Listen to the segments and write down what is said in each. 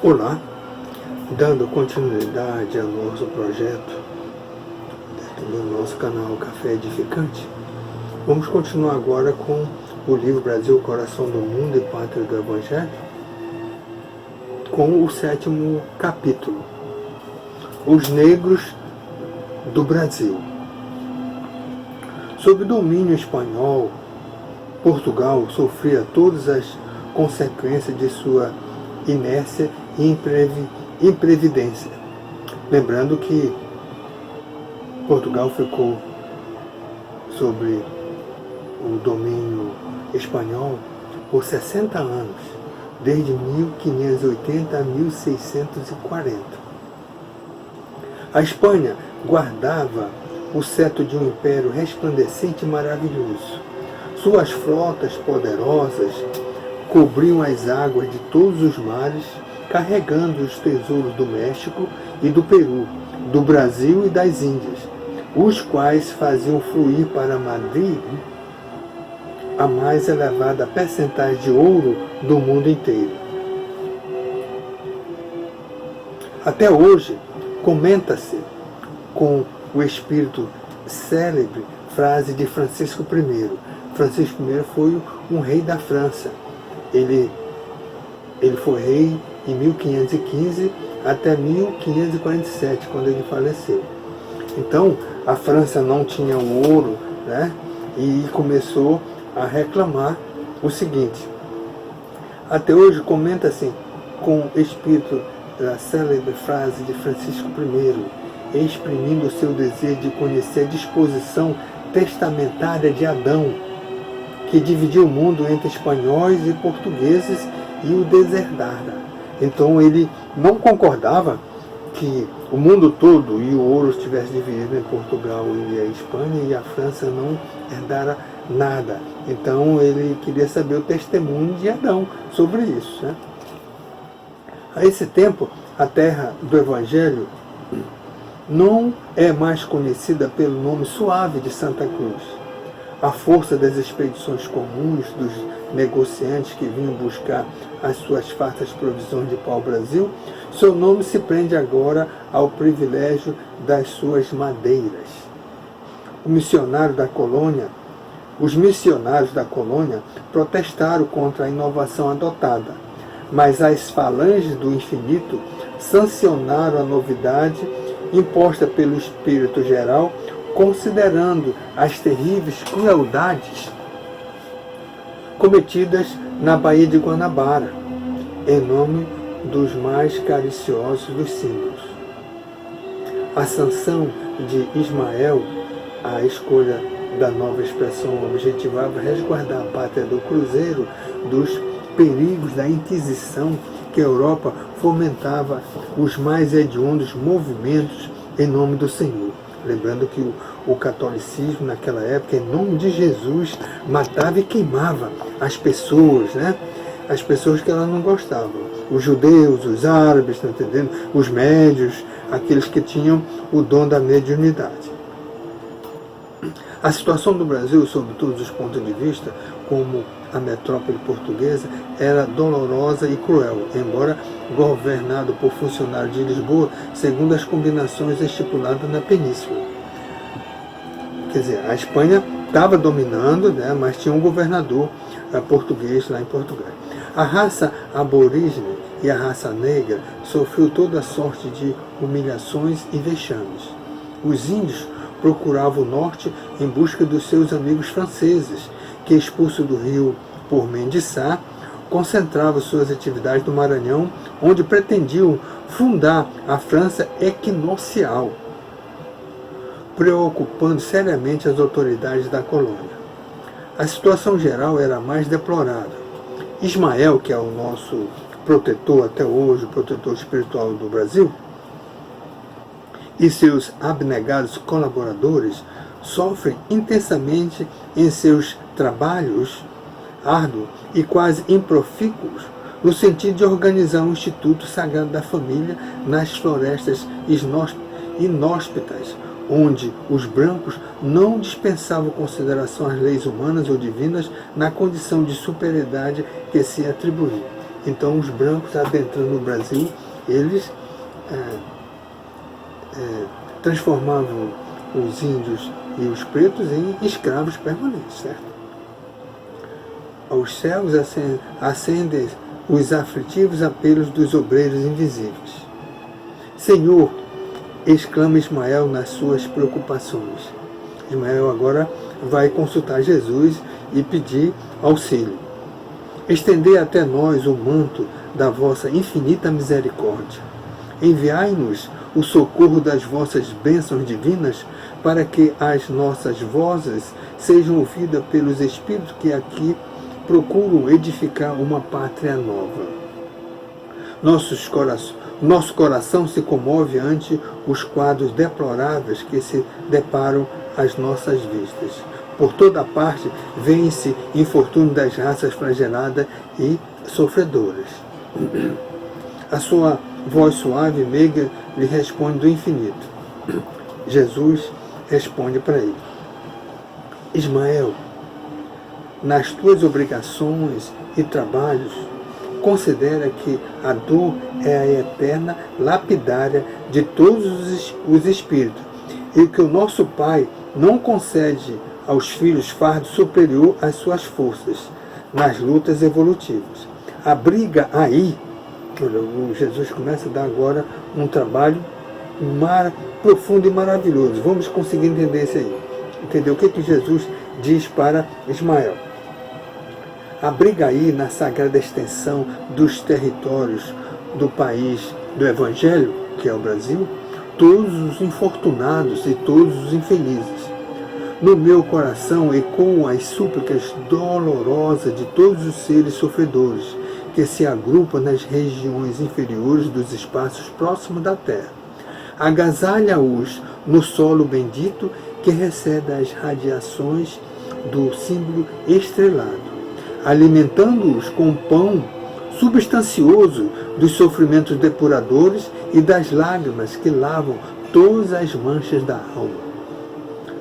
Olá, dando continuidade ao nosso projeto do nosso canal Café Edificante, vamos continuar agora com o livro Brasil, Coração do Mundo e Pátria do Evangelho, com o 7º capítulo, Os Negros do Brasil. Sob domínio espanhol, Portugal sofria todas as consequências de sua inércia e imprevidência. Lembrando que Portugal ficou sob o domínio espanhol por 60 anos, desde 1580 a 1640. A Espanha guardava o cetro de um império resplandecente e maravilhoso. Suas frotas poderosas cobriam as águas de todos os mares, carregando os tesouros do México e do Peru, do Brasil e das Índias, os quais faziam fluir para Madrid a mais elevada percentagem de ouro do mundo inteiro. Até hoje, comenta-se com o espírito célebre frase de Francisco I. Francisco I foi um rei da França. Ele foi rei em 1515 até 1547, quando ele faleceu. Então, a França não tinha o ouro, né? E começou a reclamar o seguinte. Até hoje, comenta-se com o espírito da célebre frase de Francisco I, exprimindo o seu desejo de conhecer a disposição testamentária de Adão, que dividiu o mundo entre espanhóis e portugueses e o deserdara. Então ele não concordava que o mundo todo e o ouro estivesse dividido em Portugal e a Espanha e a França não herdara nada. Então ele queria saber o testemunho de Adão sobre isso, né? A esse tempo, a terra do Evangelho não é mais conhecida pelo nome suave de Santa Cruz. A força das expedições comuns dos negociantes que vinham buscar as suas fartas provisões de pau ao Brasil, seu nome se prende agora ao privilégio das suas madeiras. Os missionários da colônia protestaram contra a inovação adotada, mas as falanges do infinito sancionaram a novidade imposta pelo espírito geral, considerando as terríveis crueldades cometidas na Baía de Guanabara, em nome dos mais cariciosos dos símbolos. A sanção de Ismael, a escolha da nova expressão, objetivava resguardar a pátria do cruzeiro dos perigos da Inquisição, que a Europa fomentava os mais hediondos movimentos em nome do Senhor. Lembrando que o catolicismo, naquela época, em nome de Jesus, matava e queimava as pessoas, né? As pessoas que ela não gostavam. Os judeus, os árabes, tá entendendo? Os médios, aqueles que tinham o dom da mediunidade. A situação do Brasil, sob todos os pontos de vista, como a metrópole portuguesa, era dolorosa e cruel, embora governado por funcionários de Lisboa, segundo as combinações estipuladas na península. Quer dizer, a Espanha estava dominando, né, mas tinha um governador português lá em Portugal. A raça aborígene e a raça negra sofreu toda sorte de humilhações e vexames. Os índios procuravam o norte em busca dos seus amigos franceses, que, expulso do Rio por Mendiçá, concentravam suas atividades no Maranhão, onde pretendiam fundar a França equinocial, preocupando seriamente as autoridades da colônia. A situação geral era mais deplorável. Ismael, que é o nosso protetor até hoje, o protetor espiritual do Brasil, e seus abnegados colaboradores sofrem intensamente em seus trabalhos árduos e quase improfícuos, no sentido de organizar um Instituto Sagrado da Família nas florestas inóspitas, onde os brancos não dispensavam consideração às leis humanas ou divinas na condição de superioridade que se atribuía. Então os brancos adentrando no Brasil, eles transformavam os índios e os pretos em escravos permanentes, certo? Aos céus ascendem os aflitivos apelos dos obreiros invisíveis. Senhor, exclama Ismael nas suas preocupações. Ismael agora vai consultar Jesus e pedir auxílio. Estendei até nós o manto da vossa infinita misericórdia. Enviai-nos o socorro das vossas bênçãos divinas, para que as nossas vozes sejam ouvidas pelos espíritos que aqui procuram edificar uma pátria nova. Nosso coração se comove ante os quadros deploráveis que se deparam às nossas vistas. Por toda parte vêem-se infortúnio das raças flageladas e sofredoras. A sua voz suave e meiga lhe responde do infinito. Jesus responde para ele: Ismael, nas tuas obrigações e trabalhos, considera que a dor é a eterna lapidária de todos os espíritos, e que o nosso Pai não concede aos filhos fardo superior às suas forças nas lutas evolutivas. Abriga aí, Jesus começa a dar agora um trabalho profundo e maravilhoso. Vamos conseguir entender isso aí. Entender o que Jesus diz para Ismael. Abriga aí na sagrada extensão dos territórios do país do Evangelho, que é o Brasil, todos os infortunados e todos os infelizes. No meu coração ecoam as súplicas dolorosas de todos os seres sofredores, que se agrupam nas regiões inferiores dos espaços próximos da terra. Agasalha-os no solo bendito que recebe as radiações do símbolo estrelado, alimentando-os com o pão substancioso dos sofrimentos depuradores e das lágrimas que lavam todas as manchas da alma.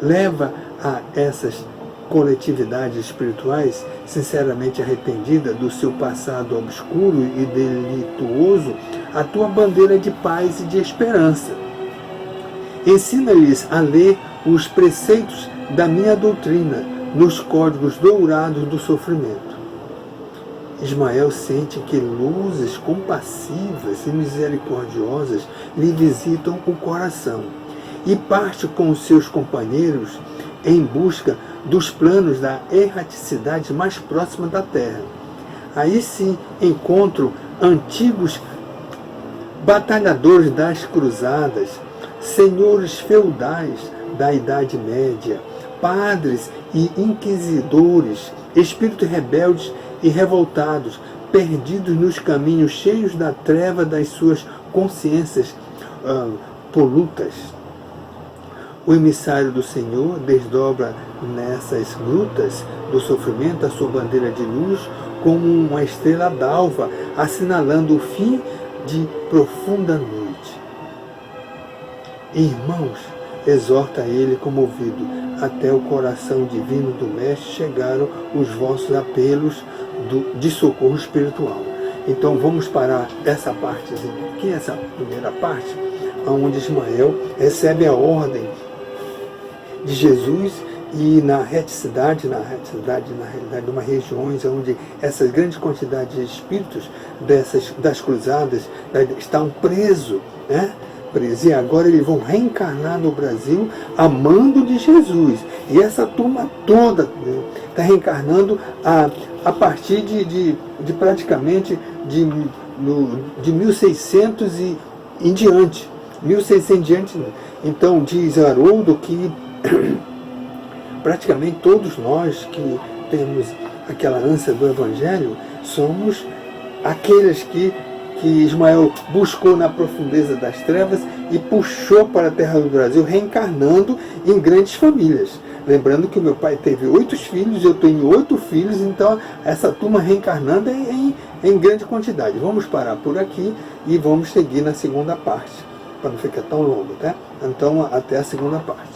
Leva a essas coletividades espirituais sinceramente arrependidas do seu passado obscuro e delituoso a tua bandeira de paz e de esperança. Ensina-lhes a ler os preceitos da minha doutrina nos códigos dourados do sofrimento. Ismael sente que luzes compassivas e misericordiosas lhe visitam o coração e parte com os seus companheiros em busca dos planos da erraticidade mais próxima da terra. Aí sim encontro antigos batalhadores das cruzadas, senhores feudais da Idade Média, padres e inquisidores, espíritos rebeldes e revoltados, perdidos nos caminhos cheios da treva das suas consciências polutas. O emissário do Senhor desdobra nessas grutas do sofrimento a sua bandeira de luz como uma estrela d'alva, assinalando o fim de profunda noite. Irmãos, exorta ele comovido, até o coração divino do Mestre chegaram os vossos apelos de socorro espiritual. Então vamos parar essa partezinha aqui, essa primeira parte, onde Ismael recebe a ordem de Jesus e na realidade, uma regiões onde essas grandes quantidades de espíritos das cruzadas estão presos, né? E agora eles vão reencarnar no Brasil amando de Jesus. E essa turma toda está reencarnando a partir de praticamente de 1600 e em diante. 1600 em diante. Então diz Haroldo que praticamente todos nós que temos aquela ânsia do Evangelho somos aqueles que Ismael buscou na profundeza das trevas e puxou para a terra do Brasil, reencarnando em grandes famílias. Lembrando que o meu pai teve 8 filhos, eu tenho 8 filhos, então essa turma reencarnando em grande quantidade. Vamos parar por aqui e vamos seguir na segunda parte, para não ficar tão longo, tá? Então, até a segunda parte.